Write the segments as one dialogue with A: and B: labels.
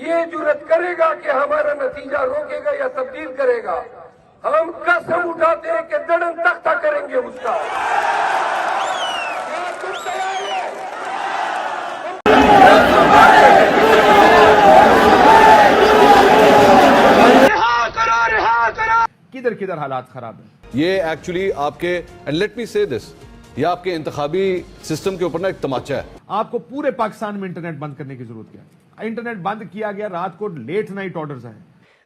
A: یہ جرت کرے گا کہ ہمارا نتیجہ روکے گا یا تبدیل کرے گا، ہم قسم اٹھاتے ہیں کہ دڑن تختہ کریں گے اس کا۔ کیا تم تیار ہو؟
B: کدھر کدھر حالات خراب ہیں۔
C: یہ ایکچولی آپ کے لیٹ می سے دس، یہ آپ کے انتخابی سسٹم کے اوپر نا ایک تماچا ہے۔
B: آپ کو پورے پاکستان میں انٹرنیٹ بند کرنے کی ضرورت کیا ہے؟ انٹرنیٹ بند کیا گیا، رات کو لیٹ نائٹ آرڈرز ہیں۔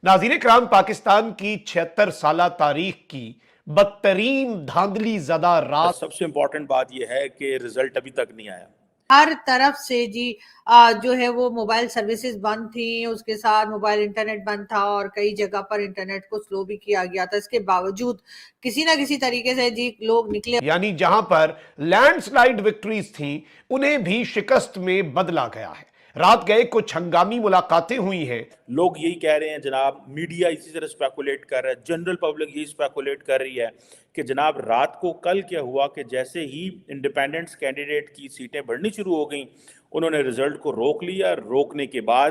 D: ناظرین کرام، پاکستان کی 76 سالہ تاریخ کی بدترین دھاندلی زدہ رات۔
E: سب سے امپورٹنٹ بات یہ ہے کہ رزلٹ ابھی تک نہیں آیا۔
F: ہر طرف سے جی جو ہے وہ موبائل سروسز بند تھیں، اس کے ساتھ موبائل انٹرنیٹ بند تھا، اور کئی جگہ پر انٹرنیٹ کو سلو بھی کیا گیا تھا۔ اس کے باوجود کسی نہ کسی طریقے سے جی لوگ نکلے،
D: یعنی جہاں پر لینڈ سلائیڈ وکٹریز تھیں انہیں بھی شکست میں بدلا گیا ہے۔ رات گئے کچھ ہنگامی ملاقاتیں ہوئی ہیں۔
E: لوگ یہی کہہ رہے ہیں جناب، میڈیا اسی طرح اسپیکولیٹ کر رہا ہے، جنرل پبلک یہی اسپیکولیٹ کر رہی ہے کہ جناب رات کو کل کیا ہوا کہ جیسے ہی انڈیپینڈنٹس کینڈیڈیٹ کی سیٹیں بڑھنی شروع ہو گئیں، انہوں نے رزلٹ کو روک لیا۔ روکنے کے بعد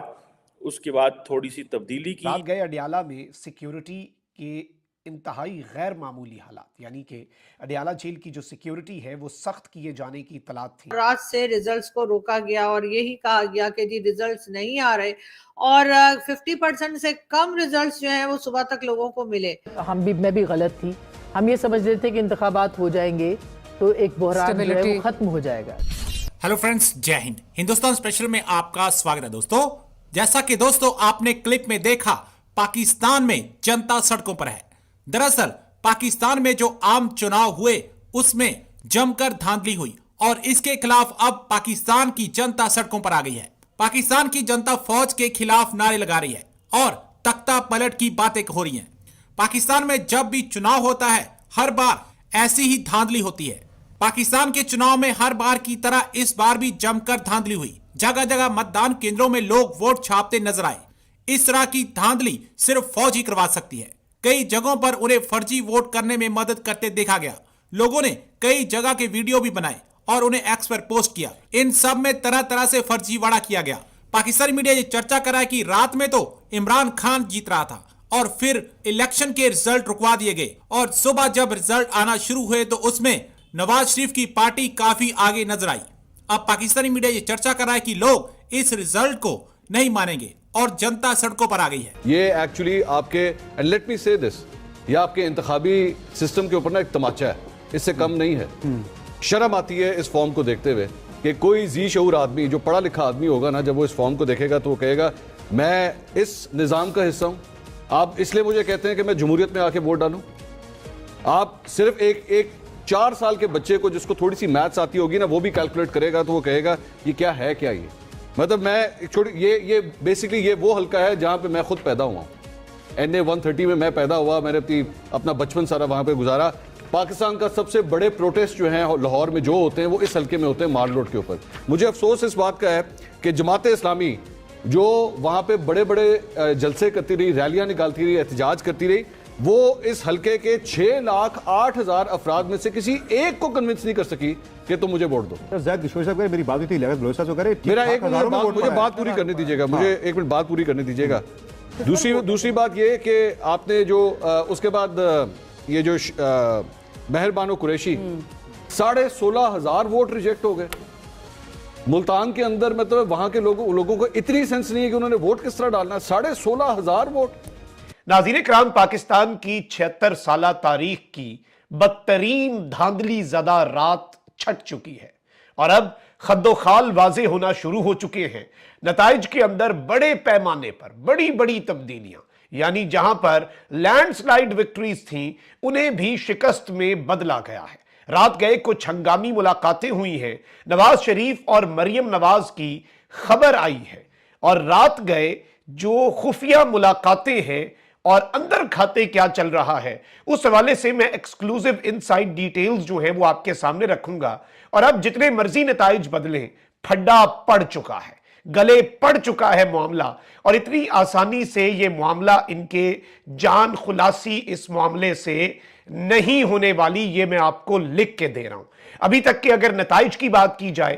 E: اس کے بعد تھوڑی سی تبدیلی کی۔
D: رات گئے اڈیالہ میں سیکیورٹی کے انتہائی غیر معمولی حالات، یعنی کہ اڈیالہ جیل کی جو سیکیورٹی ہے وہ سخت کیے جانے کی اطلاعات تھی۔
F: رات سے ریزلٹس کو روکا گیا اور یہی کہا گیا کہ جی ریزلٹس نہیں آ رہے، اور 50% سے کم ریزلٹس جو ہیں وہ صبح تک لوگوں کو ملے۔
G: میں بھی غلط تھی، ہم یہ سمجھ رہے تھے کہ انتخابات ہو جائیں گے تو ایک بحران جو ہے وہ ختم ہو جائے گا۔
H: ہیلو فرینڈز، جے ہند۔ ہندوستان اسپیشل میں آپ کا سواگت ہے دوستو۔ جیسا کہ دوستو آپ نے کلپ میں دیکھا، پاکستان میں جنتا سڑکوں پر ہے۔ دراصل پاکستان میں جو عام چناؤ ہوئے اس میں جم کر دھاندلی ہوئی، اور اس کے خلاف اب پاکستان کی جنتا سڑکوں پر آ گئی ہے۔ پاکستان کی جنتا فوج کے خلاف نعرے لگا رہی ہے اور تختہ پلٹ کی باتیں ہو رہی ہیں۔ پاکستان میں جب بھی چناؤ ہوتا ہے ہر بار ایسی ہی دھاندلی ہوتی ہے۔ پاکستان کے چناؤ میں ہر بار کی طرح اس بار بھی جم کر دھاندلی ہوئی۔ جگہ جگہ متدان کیندروں میں لوگ ووٹ چھاپتے نظر آئے۔ اس طرح کی دھاندلی صرف فوج ہی کروا سکتی ہے۔ کئی جگہوں پر انہیں فرضی ووٹ کرنے میں مدد کرتے دیکھا گیا۔ لوگوں نے کئی جگہ کے ویڈیو بھی بنائے اور انہیں ایکس پر پوسٹ کیا۔ ان سب میں طرح طرح سے فرضی واڑہ کیا گیا۔ پاکستانی میڈیا یہ چرچا کر رہا ہے کہ رات میں تو عمران خان جیت رہا تھا اور پھر الیکشن کے رزلٹ رکوا دیے گئے، اور صبح جب رزلٹ آنا شروع ہوئے تو اس میں نواز شریف کی پارٹی کافی آگے نظر آئی۔ اب پاکستانی میڈیا یہ چرچا کر رہا ہے کہ لوگ اس رزلٹ کو نہیں مانیں گے اور جنتا سڑکوں پر آ گئی ہے۔
C: یہ ایکچولی آپ کے لیٹ می سے دس، یہ آپ کے انتخابی سسٹم کے اوپر نا ایک تماچا ہے، اس سے کم نہیں ہے۔ شرم آتی ہے اس فارم کو دیکھتے ہوئے کہ کوئی ذی شعور آدمی، جو پڑھا لکھا آدمی ہوگا نا، جب وہ اس فارم کو دیکھے گا تو وہ کہے گا میں اس نظام کا حصہ ہوں۔ آپ اس لیے مجھے کہتے ہیں کہ میں جمہوریت میں آ کے ووٹ ڈالوں؟ آپ صرف ایک 4 سال کے بچے کو جس کو تھوڑی سی میتھس آتی ہوگی نا، وہ بھی کیلکولیٹ کرے گا تو وہ کہے گا یہ کیا ہے، کیا یہ مطلب میں یہ بیسکلی یہ وہ حلقہ ہے جہاں پہ میں خود پیدا ہوا ہوں۔ NA 130 میں میں پیدا ہوا، میں نے اپنا بچپن سارا وہاں پہ گزارا۔ پاکستان کا سب سے بڑے پروٹیسٹ جو ہیں لاہور میں جو ہوتے ہیں وہ اس حلقے میں ہوتے ہیں، مار روڈ کے اوپر۔ مجھے افسوس اس بات کا ہے کہ جماعت اسلامی جو وہاں پہ بڑے بڑے جلسے کرتی رہی، ریلیاں نکالتی رہی، احتجاج کرتی رہی، وہ اس حلقے کے 6,08,000 افراد میں سے کسی ایک کو کنونس نہیں کر سکی کہ تم مجھے ووٹ دو۔
B: زید دشوئی صاحب میری بات تھی، لیاقت بلوچ صاحب سے کرے،
C: میرا ایک منٹ مجھے بات پوری کرنے دیجیے گا، مجھے ایک منٹ بات پوری کرنے دیجیے گا۔ دوسری بات یہ کہ آپ نے جو اس کے بعد یہ جو مہر بانو قریشی 16,500 ووٹ ریجیکٹ ہو گئے ملتان کے اندر۔ مطلب وہاں کے لوگوں کو اتنی سینس نہیں ہے کہ انہوں نے ووٹ کس طرح ڈالنا ہے۔ 16,500 ووٹ۔
D: ناظرین کرام، پاکستان کی 76 سالہ تاریخ کی بدترین دھاندلی زدہ رات چھٹ چکی ہے، اور اب خد و خال واضح ہونا شروع ہو چکے ہیں۔ نتائج کے اندر بڑے پیمانے پر بڑی تبدیلیاں، یعنی جہاں پر لینڈ سلائیڈ وکٹریز تھیں انہیں بھی شکست میں بدلا گیا ہے۔ رات گئے کچھ ہنگامی ملاقاتیں ہوئی ہیں، نواز شریف اور مریم نواز کی خبر آئی ہے، اور رات گئے جو خفیہ ملاقاتیں ہیں اور اندر کھاتے کیا چل رہا ہے اس حوالے سے میں ایکسکلوزیو انسائٹ ڈیٹیلز جو ہیں وہ آپ کے سامنے رکھوں گا۔ اور اب جتنے مرضی نتائج بدلیں، پھڈا پڑ چکا ہے، گلے پڑ چکا ہے معاملہ، اور اتنی آسانی سے یہ معاملہ ان کے جان خلاصی اس معاملے سے نہیں ہونے والی، یہ میں آپ کو لکھ کے دے رہا ہوں۔ ابھی تک کہ اگر نتائج کی بات کی جائے،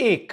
D: 1।